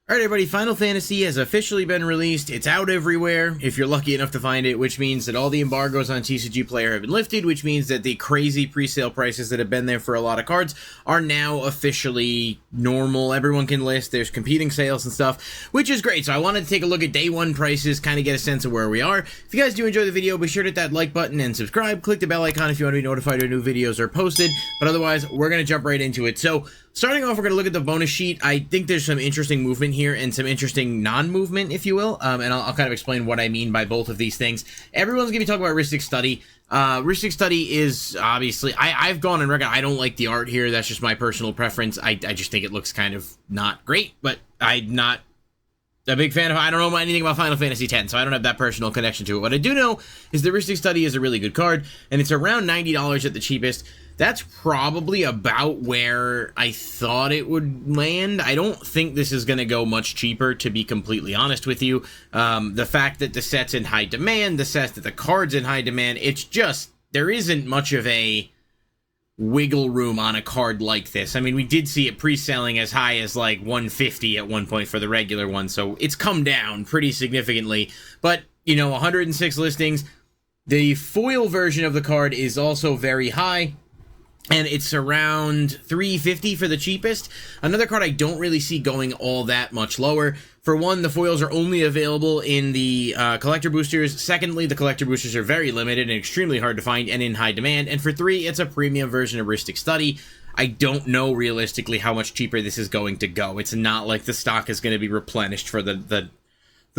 Alright everybody, Final Fantasy has officially been released. It's out everywhere, if you're lucky enough to find it, which means that all the embargoes on TCG Player have been lifted, which means that the crazy pre-sale prices that have been there for a lot of cards are now officially normal. Everyone can list, there's competing sales and stuff, which is great. So I wanted to take a look at day one prices, kind of get a sense of where we are. If you guys do enjoy the video, be sure to hit that like button and subscribe. Click the bell icon if you want to be notified when new videos are posted. But otherwise, we're going to jump right into it. So starting off, we're going to look at the bonus sheet. I think there's some interesting movement here and some interesting non-movement, if you will, and I'll kind of explain what I mean by both of these things. Everyone's going to be talking about Ristic Study. Ristic Study is obviously, I've gone on record, I don't like the art here. That's just my personal preference. I just think it looks kind of not great, but I'm not a big fan of, I don't know anything about Final Fantasy X, so I don't have that personal connection to it. What I do know is the Ristic Study is a really good card, and it's around $90 at the cheapest. That's probably about where I thought it would land. I don't think this is going to go much cheaper, to be completely honest with you. The fact that the set's in high demand, the fact that the card's in high demand, it's just, there isn't much of a wiggle room on a card like this. I mean, we did see it pre-selling as high as like 150 at one point for the regular one, so it's come down pretty significantly. But, you know, 106 listings. The foil version of the card is also very high, and it's around $350 for the cheapest. Another card I don't really see going all that much lower. For one, the foils are only available in the collector boosters. Secondly, the collector boosters are very limited and extremely hard to find and in high demand. And for three, it's a premium version of Ristic Study. I don't know realistically how much cheaper this is going to go. It's not like the stock is going to be replenished for the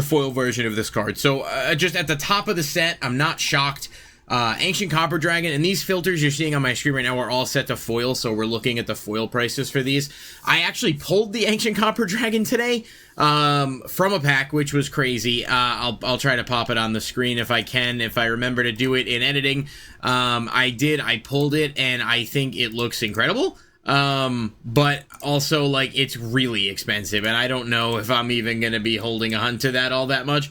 foil version of this card. So just at the top of the set, I'm not shocked. Ancient Copper Dragon, and these filters you're seeing on my screen right now are all set to foil, so we're looking at the foil prices for these. I actually pulled the Ancient Copper Dragon today from a pack, which was crazy. I'll try to pop it on the screen if I can, if I remember to do it in editing. I pulled it, and I think it looks incredible. But also, like, it's really expensive, and I don't know if I'm even going to be holding on to that all that much.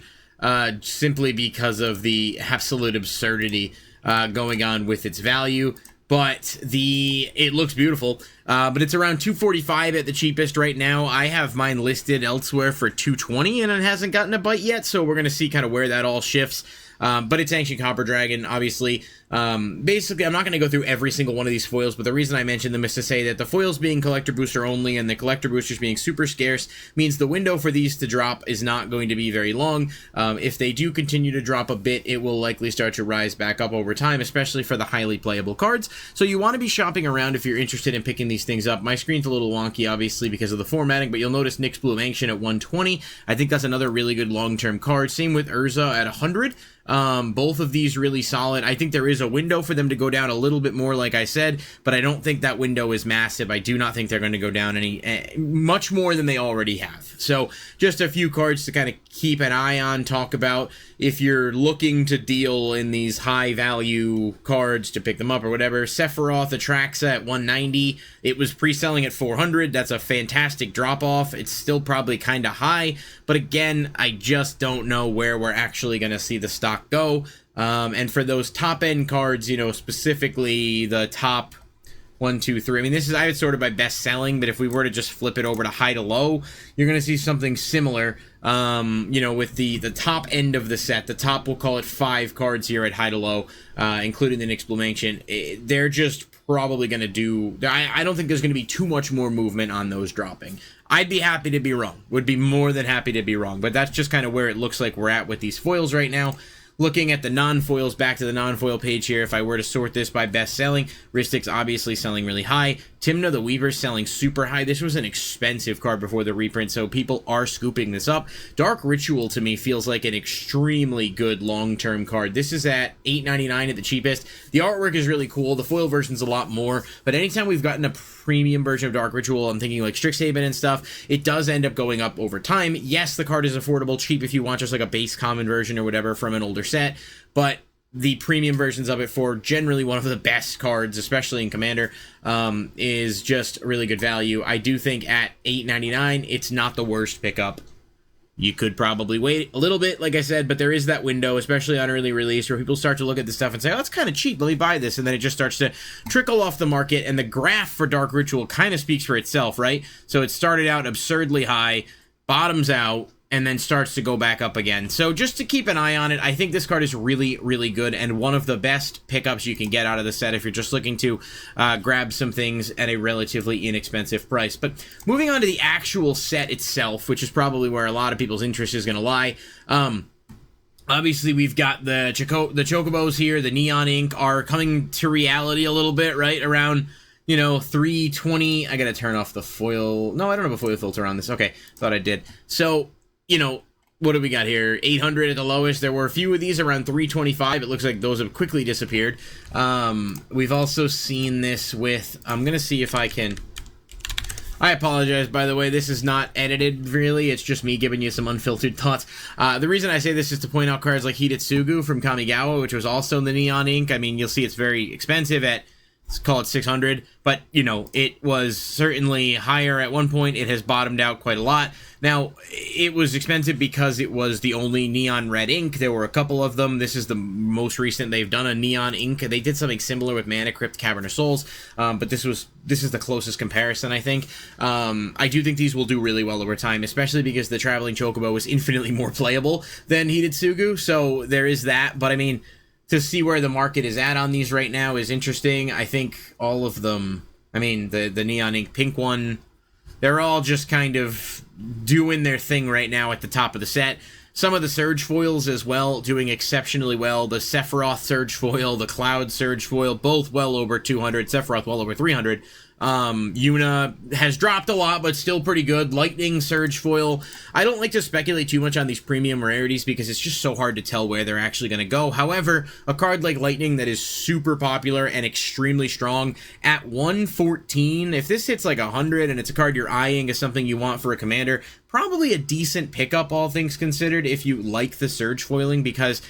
Simply because of the absolute absurdity going on with its value. But it looks beautiful. But it's around $245 at the cheapest right now. I have mine listed elsewhere for $220, and it hasn't gotten a bite yet, so we're going to see kind of where that all shifts. But it's Ancient Copper Dragon, obviously. Basically, I'm not going to go through every single one of these foils, but the reason I mentioned them is to say that the foils being collector booster only and the collector boosters being super scarce means the window for these to drop is not going to be very long. If they do continue to drop a bit, it will likely start to rise back up over time, especially for the highly playable cards. So you want to be shopping around if you're interested in picking these things up. My screen's a little wonky, obviously, because of the formatting, but you'll notice Nyx Bloom Ancient at 120. I think that's another really good long-term card. Same with Urza at 100. Both of these really solid. I think there is a window for them to go down a little bit more, like I said, but I don't think that window is massive. I do not think they're going to go down much more than they already have. So just a few cards to kind of keep an eye on, talk about if you're looking to deal in these high value cards to pick them up or whatever. Sephiroth Atraxa at 190. It was pre-selling at 400. That's a fantastic drop off. It's still probably kind of high, but again, I just don't know where we're actually going to see the stock go. And for those top end cards, you know, specifically the top 1, 2, 3. I mean, I have it sorted by best selling, but if we were to just flip it over to high to low, you're going to see something similar. You know, with the top end of the set, the top, we'll call it 5 cards here at high to low, including the Nyx Bloom Ancient. They're just probably going to do, I don't think there's going to be too much more movement on those dropping. I'd be happy to be wrong. Would be more than happy to be wrong, but that's just kind of where it looks like we're at with these foils right now. Looking at the non-foils, back to the non-foil page here, if I were to sort this by best selling, Ristic's obviously selling really high. Timna the Weaver's selling super high. This was an expensive card before the reprint, so people are scooping this up. Dark Ritual, to me, feels like an extremely good long-term card. This is at $8.99 at the cheapest. The artwork is really cool. The foil version's a lot more, but anytime we've gotten a premium version of Dark Ritual, I'm thinking like Strixhaven and stuff, it does end up going up over time. Yes, the card is affordable, cheap if you want just like a base common version or whatever from an older set, but the premium versions of it for generally one of the best cards, especially in Commander, is just really good value. I do think at $8.99, it's not the worst pickup. You could probably wait a little bit, like I said, but there is that window, especially on early release, where people start to look at this stuff and say, oh, it's kind of cheap, let me buy this, and then it just starts to trickle off the market, and the graph for Dark Ritual kind of speaks for itself, right? So it started out absurdly high, bottoms out, and then starts to go back up again. So just to keep an eye on it, I think this card is really, really good and one of the best pickups you can get out of the set if you're just looking to grab some things at a relatively inexpensive price. But moving on to the actual set itself, which is probably where a lot of people's interest is going to lie. Obviously, we've got the Chocobos here, the Neon Ink are coming to reality a little bit, right? Around, you know, 320. I gotta turn off the foil. No, I don't have a foil filter on this. Okay, thought I did. So, you know, what do we got here? 800 at the lowest. There were a few of these around 325. It looks like those have quickly disappeared. We've also seen this with... I'm going to see if I can... I apologize, by the way. This is not edited, really. It's just me giving you some unfiltered thoughts. The reason I say this is to point out cards like Hidetsugu from Kamigawa, which was also in the Neon Ink. I mean, you'll see it's very expensive at... Let's call it 600, but, you know, it was certainly higher at one point. It has bottomed out quite a lot. Now, it was expensive because it was the only neon red ink. There were a couple of them. This is the most recent they've done a neon ink. They did something similar with Mana Crypt Cavern of Souls, but this is the closest comparison, I think. I do think these will do really well over time, especially because the Traveling Chocobo is infinitely more playable than Hidetsugu, so there is that, but I mean... To see where the market is at on these right now is interesting. I think all of them, I mean, the Neon Ink pink one, they're all just kind of doing their thing right now at the top of the set. Some of the Surge foils as well, doing exceptionally well. The Sephiroth Surge foil, the Cloud Surge foil, both well over 200. Sephiroth well over 300. Yuna has dropped a lot, but still pretty good. Lightning Surge foil. I don't like to speculate too much on these premium rarities because it's just so hard to tell where they're actually going to go. However, a card like Lightning that is super popular and extremely strong at 114, if this hits like 100 and it's a card you're eyeing as something you want for a commander, probably a decent pickup, all things considered, if you like the Surge foiling, because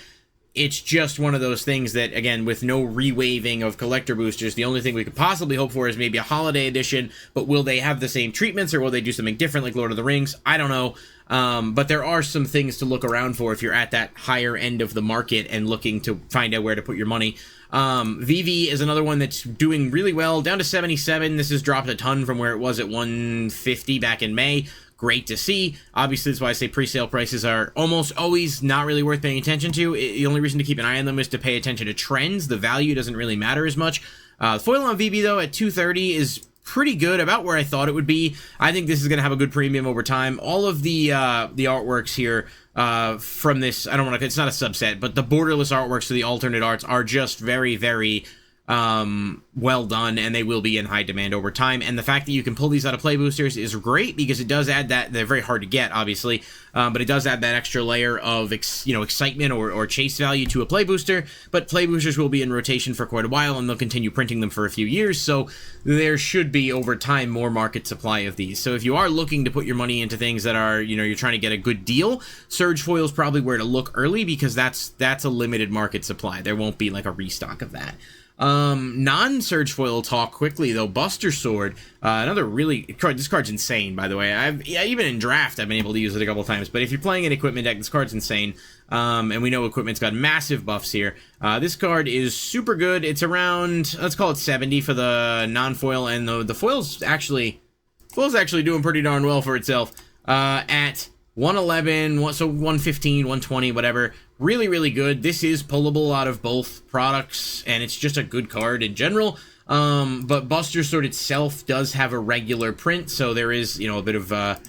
it's just one of those things that, again, with no re-waving of collector boosters, the only thing we could possibly hope for is maybe a holiday edition, but will they have the same treatments, or will they do something different like Lord of the Rings? I don't know, but there are some things to look around for if you're at that higher end of the market and looking to find out where to put your money. VV is another one that's doing really well, down to 77. This has dropped a ton from where it was at 150 back in May. Great to see. Obviously, that's why I say pre-sale prices are almost always not really worth paying attention to. The only reason to keep an eye on them is to pay attention to trends. The value doesn't really matter as much. Foil on VB, though, at 230 is pretty good, about where I thought it would be. I think this is going to have a good premium over time. All of the artworks here from this, I don't want to, it's not a subset, but the borderless artworks to the alternate arts are just very, very well done, and they will be in high demand over time. And the fact that you can pull these out of play boosters is great, because it does add that, they're very hard to get, obviously, but it does add that extra layer of excitement or chase value to a play booster. But play boosters will be in rotation for quite a while, and they'll continue printing them for a few years, so there should be over time more market supply of these. So if you are looking to put your money into things that are, you're trying to get a good deal, Surge foil is probably where to look early, because that's a limited market supply. There won't be like a restock of that. Non-Surge foil talk quickly, though. Buster Sword, another really card. This card's insane, by the way. Even in draft, I've been able to use it a couple times, but if you're playing an equipment deck, this card's insane. And we know equipment's got massive buffs here. This card is super good. It's around, let's call it 70 for the non-foil, and the foil's actually doing pretty darn well for itself. At 111, so 115, 120, whatever. Really, really good. This is pullable out of both products, and it's just a good card in general. But Buster Sword itself does have a regular print, so there is, a bit of,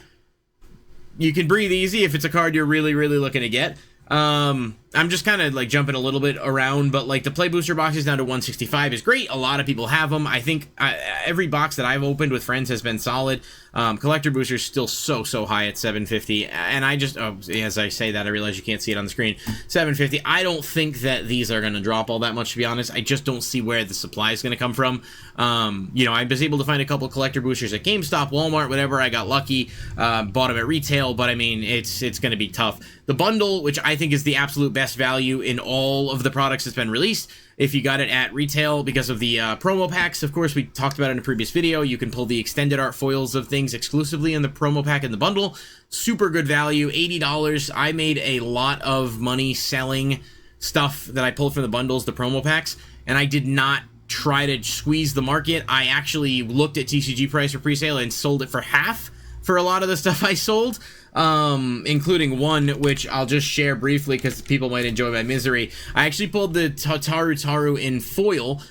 you can breathe easy if it's a card you're really, really looking to get. I'm just kind of like jumping a little bit around, but like the play booster boxes down to 165 is great. A lot of people have them. I think every box that I've opened with friends has been solid. Collector boosters still so high at 750, and I just, as I say that, I realize you can't see it on the screen. 750. I don't think that these are going to drop all that much, to be honest. I just don't see where the supply is going to come from. I was able to find a couple collector boosters at GameStop, Walmart, whatever. I got lucky, bought them at retail, but I mean, it's going to be tough. The bundle, which I think is the absolute best value in all of the products that's been released, if you got it at retail because of the promo packs, of course, we talked about it in a previous video. You can pull the extended art foils of things exclusively in the promo pack in the bundle. Super good value, $80. I made a lot of money selling stuff that I pulled from the bundles, the promo packs, and I did not try to squeeze the market. I actually looked at TCG price for presale and sold it for half for a lot of the stuff I sold. including one which I'll just share briefly because people might enjoy my misery. I actually pulled the Taru in foil,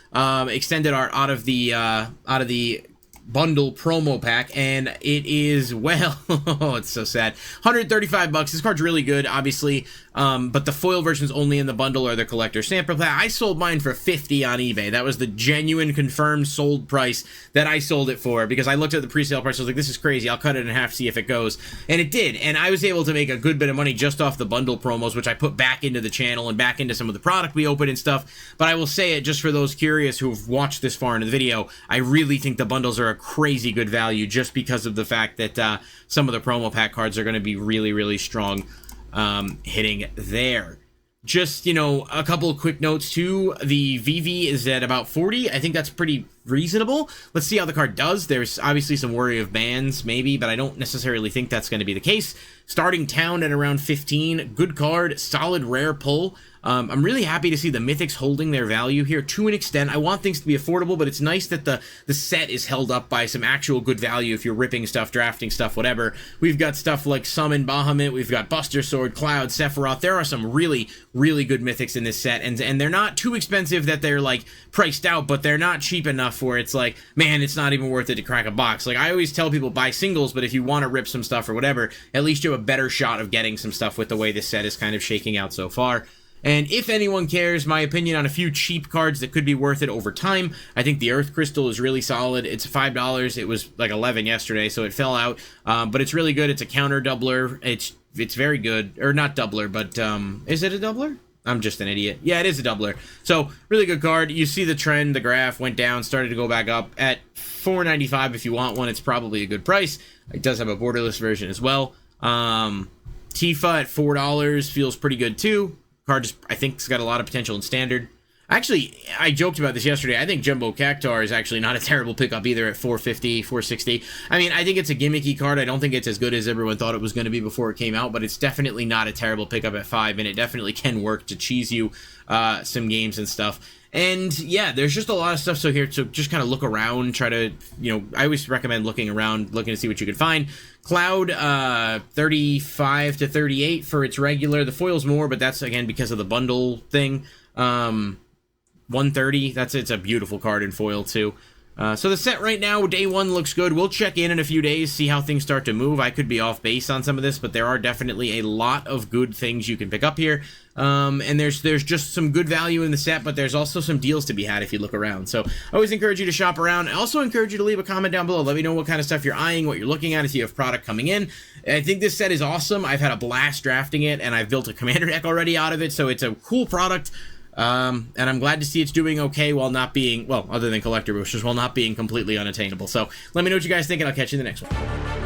extended art out of the bundle promo pack, and it is, well, oh, it's so sad, $135. This card's really good, obviously, but the foil version's only in the bundle or the collector sample pack. I sold mine for $50 on eBay. That was the genuine confirmed sold price that I sold it for, because I looked at the pre-sale price. I was like, this is crazy, I'll cut it in half, see if it goes, and it did. And I was able to make a good bit of money just off the bundle promos, which I put back into the channel and back into some of the product we opened and stuff. But I will say it just for those curious who've watched this far into the video, I really think the bundles are a crazy good value, just because of the fact that some of the promo pack cards are going to be really, really strong hitting there. Just, you know, a couple of quick notes too. The VV is at about 40. I think that's pretty reasonable. Let's see how the card does. There's obviously some worry of bans, maybe, but I don't necessarily think that's going to be the case. Starting town at around 15. Good card, solid rare pull. I'm really happy to see the Mythics holding their value here to an extent. I want things to be affordable, but it's nice that the set is held up by some actual good value if you're ripping stuff, drafting stuff, whatever. We've got stuff like Summon Bahamut, we've got Buster Sword, Cloud, Sephiroth. There are some really, really good Mythics in this set, and they're not too expensive that they're, like, priced out, but they're not cheap enough where it's like, man, it's not even worth it to crack a box. Like, I always tell people, buy singles, but if you want to rip some stuff or whatever, at least you have a better shot of getting some stuff with the way this set is kind of shaking out so far. And if anyone cares, my opinion on a few cheap cards that could be worth it over time, I think the Earth Crystal is really solid. It's $5. It was like $11 yesterday, so it fell out. But it's really good. It's a counter doubler. It's very good. Or not doubler, but is it a doubler? I'm just an idiot. Yeah, it is a doubler. So, really good card. You see the trend, the graph went down, started to go back up. At $4.95 if you want one, it's probably a good price. It does have a borderless version as well. Tifa at $4 feels pretty good too. Card just, I think, has got a lot of potential in standard. Actually, I joked about this yesterday. I think Jumbo Cactar is actually not a terrible pickup either at $4.50, $4.60. I mean, I think it's a gimmicky card. I don't think it's as good as everyone thought it was going to be before it came out, but it's definitely not a terrible pickup at $5, and it definitely can work to cheese you some games and stuff. And yeah, there's just a lot of stuff. So here, so just kind of look around, try to, you know, I always recommend looking around, looking to see what you can find. Cloud, 35 to 38 for its regular. The foil's more, but that's again because of the bundle thing. 130. It's a beautiful card in foil too. So the set right now, day one looks good. We'll check in a few days, see how things start to move. I could be off base on some of this, but there are definitely a lot of good things you can pick up here. And there's just some good value in the set, but there's also some deals to be had if you look around. So I always encourage you to shop around. I also encourage you to leave a comment down below. Let me know what kind of stuff you're eyeing, what you're looking at, if you have product coming in. I think this set is awesome. I've had a blast drafting it, and I've built a commander deck already out of it, so it's a cool product. And I'm glad to see it's doing okay while not being, well, other than collector wishes, while not being completely unattainable. So let me know what you guys think, and I'll catch you in the next one.